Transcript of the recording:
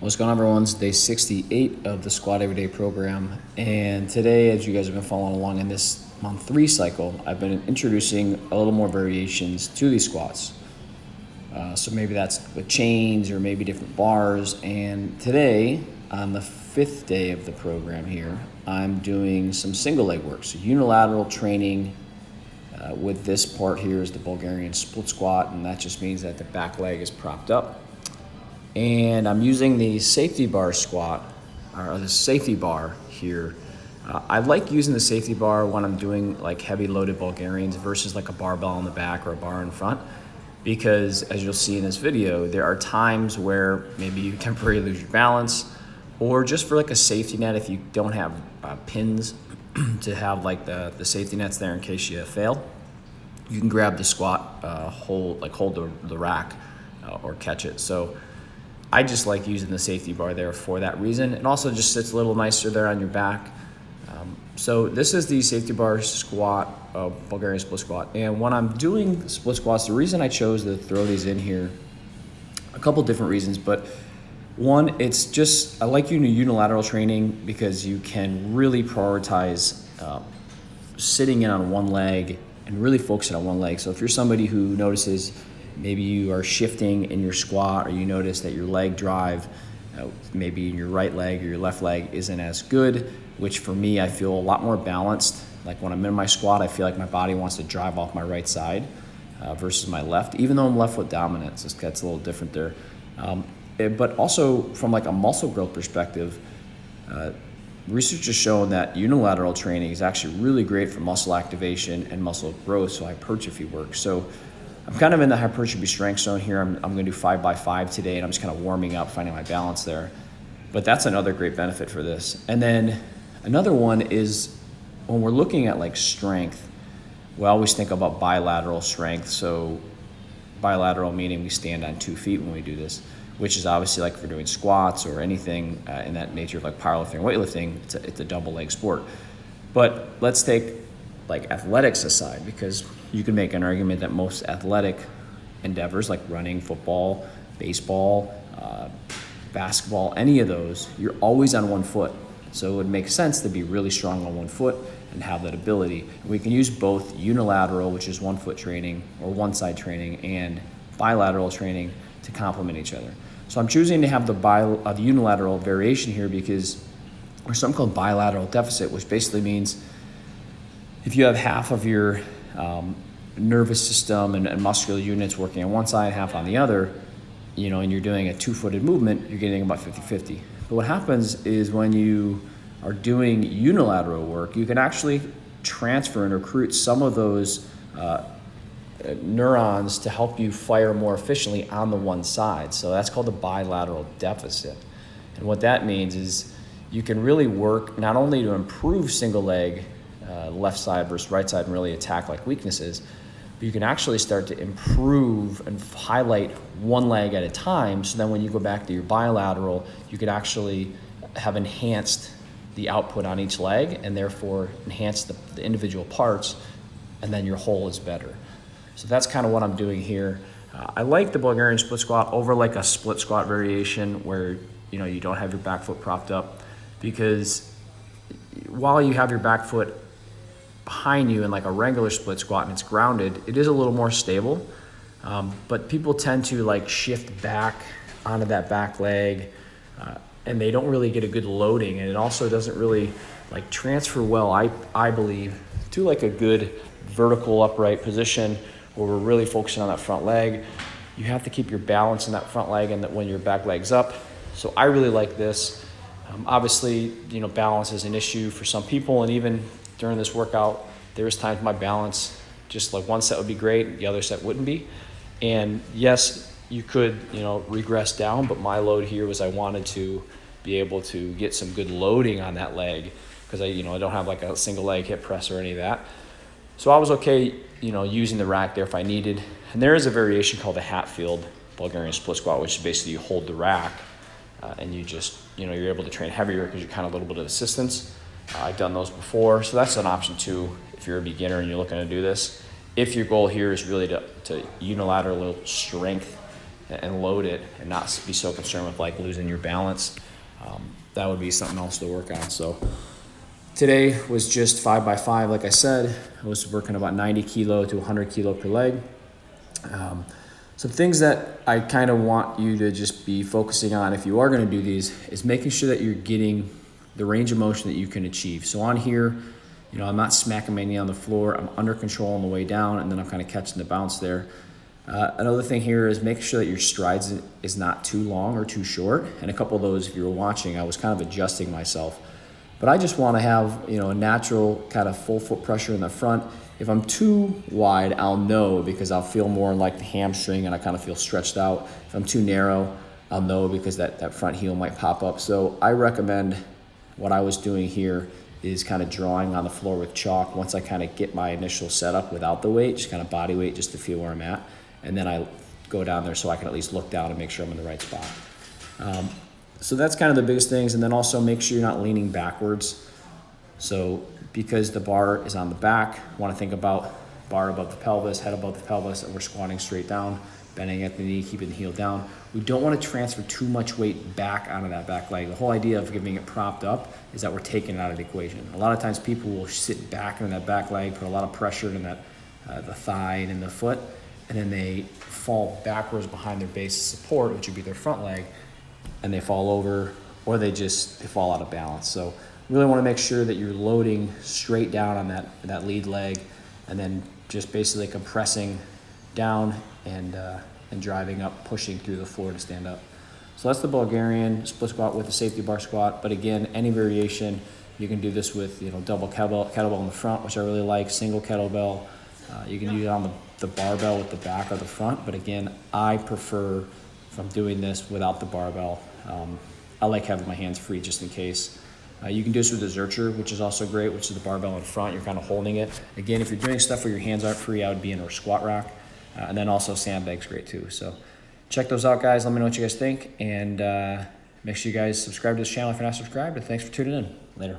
What's going on, everyone? It's day 68 of the Squat Everyday program. And today, as you guys have been following along in this month 3 cycle, I've been introducing a little more variations to these squats. So maybe that's with chains or maybe different bars. And today, on the 5th day of the program here, I'm doing some single leg work. So unilateral training with this part here is the Bulgarian Split Squat, and that just means that the back leg is propped up. And I'm using the safety bar squat, or the safety bar here. I like using the safety bar when I'm doing like heavy loaded Bulgarians versus like a barbell in the back or a bar in front, because as you'll see in this video, there are times where maybe you temporarily lose your balance, or just for like a safety net, if you don't have pins to have like the safety nets there in case you fail, you can grab the squat, hold the rack or catch it. So I just like using the safety bar there for that reason. It also just sits a little nicer there on your back. So this is the safety bar squat, Bulgarian split squat. And when I'm doing split squats, the reason I chose to throw these in here, a couple different reasons, but one, it's just, I like unilateral training because you can really prioritize sitting in on one leg and really focusing on one leg. So if you're somebody who notices maybe you are shifting in your squat, or you notice that your leg drive, maybe your right leg or your left leg isn't as good, which for me, I feel a lot more balanced. Like when I'm in my squat, I feel like my body wants to drive off my right side versus my left, even though I'm left foot dominant. So that's a little different there. But also from like a muscle growth perspective, research has shown that unilateral training is actually really great for muscle activation and muscle growth, so hypertrophy work. So I'm kind of in the hypertrophy strength zone here. I'm going to do 5x5 today, and I'm just kind of warming up, finding my balance there. But that's another great benefit for this. And then another one is when we're looking at like strength, we always think about bilateral strength. So bilateral meaning we stand on 2 feet when we do this, which is obviously like if we're doing squats or anything in that nature of like powerlifting, weightlifting, it's a double leg sport. But let's take like athletics aside, because you can make an argument that most athletic endeavors like running, football, baseball, basketball, any of those, you're always on one foot. So it would make sense to be really strong on one foot and have that ability. And we can use both unilateral, which is 1 foot training or one side training, and bilateral training to complement each other. So I'm choosing to have the unilateral variation here because there's something called bilateral deficit, which basically means if you have half of your nervous system and muscular units working on one side, half on the other, and you're doing a 2-footed movement, you're getting about 50-50. But what happens is when you are doing unilateral work, you can actually transfer and recruit some of those neurons to help you fire more efficiently on the one side. So that's called the bilateral deficit. And what that means is you can really work not only to improve single leg, left side versus right side, and really attack like weaknesses, but you can actually start to improve and highlight one leg at a time. So then when you go back to your bilateral, you could actually have enhanced the output on each leg and therefore enhance the individual parts, and then your whole is better. So that's kind of what I'm doing here. I like the Bulgarian split squat over like a split squat variation where you don't have your back foot propped up, because while you have your back foot behind you in like a regular split squat and it's grounded, it is a little more stable. But people tend to like shift back onto that back leg and they don't really get a good loading, and it also doesn't really like transfer well, I believe, to like a good vertical upright position where we're really focusing on that front leg. You have to keep your balance in that front leg and that when your back leg's up. So I really like this. Obviously, balance is an issue for some people, and even during this workout, there's times my balance, just like one set would be great, the other set wouldn't be. And yes, you could, regress down, but my load here was I wanted to be able to get some good loading on that leg because I don't have like a single leg hip press or any of that. So I was okay, using the rack there if I needed. And there is a variation called the Hatfield Bulgarian split squat, which is basically you hold the rack and you just, you're able to train heavier because you're kind of a little bit of assistance. I've done those before, so that's an option too if you're a beginner and you're looking to do this. If your goal here is really to unilateral strength and load it and not be so concerned with like losing your balance. That would be something else to work on. So today was just 5x5. Like I said, I was working about 90 kilo to 100 kilo per leg. Some things that I kind of want you to just be focusing on if you are going to do these is making sure that you're getting the range of motion that you can achieve. So on here, you know, I'm not smacking my knee on the floor. I'm under control on the way down, and then I'm kind of catching the bounce there. Another thing here is make sure that your strides is not too long or too short. And a couple of those, if you were watching, I was kind of adjusting myself. But I just want to have, you know, a natural kind of full foot pressure in the front. If I'm too wide, I'll know because I'll feel more like the hamstring and I kind of feel stretched out. If I'm too narrow, I'll know because that front heel might pop up. So I recommend what I was doing here is kind of drawing on the floor with chalk once I kind of get my initial setup without the weight, just kind of body weight just to feel where I'm at. And then I go down there so I can at least look down and make sure I'm in the right spot. So that's kind of the biggest things. And then also make sure you're not leaning backwards. So because the bar is on the back, I want to think about bar above the pelvis, head above the pelvis, and we're squatting straight down, bending at the knee, keeping the heel down. We don't want to transfer too much weight back onto that back leg. The whole idea of giving it propped up is that we're taking it out of the equation. A lot of times people will sit back in that back leg, put a lot of pressure in that the thigh and in the foot, and then they fall backwards behind their base of support, which would be their front leg, and they fall over, or they fall out of balance. So really want to make sure that you're loading straight down on that lead leg, and then just basically compressing down and driving up, pushing through the floor to stand up. So that's the Bulgarian split squat with the safety bar squat. But again, any variation, you can do this with, you know, double kettlebell in the front, which I really like, single kettlebell. You can use it on the barbell with the back or the front. But again, I prefer if I'm doing this without the barbell. I like having my hands free just in case. You can do this with the Zercher, which is also great, which is the barbell in front. You're kind of holding it. Again, if you're doing stuff where your hands aren't free, I would be in a squat rack. And then also sandbags great too. So check those out, guys. Let me know what you guys think. And make sure you guys subscribe to this channel if you're not subscribed. And thanks for tuning in. Later.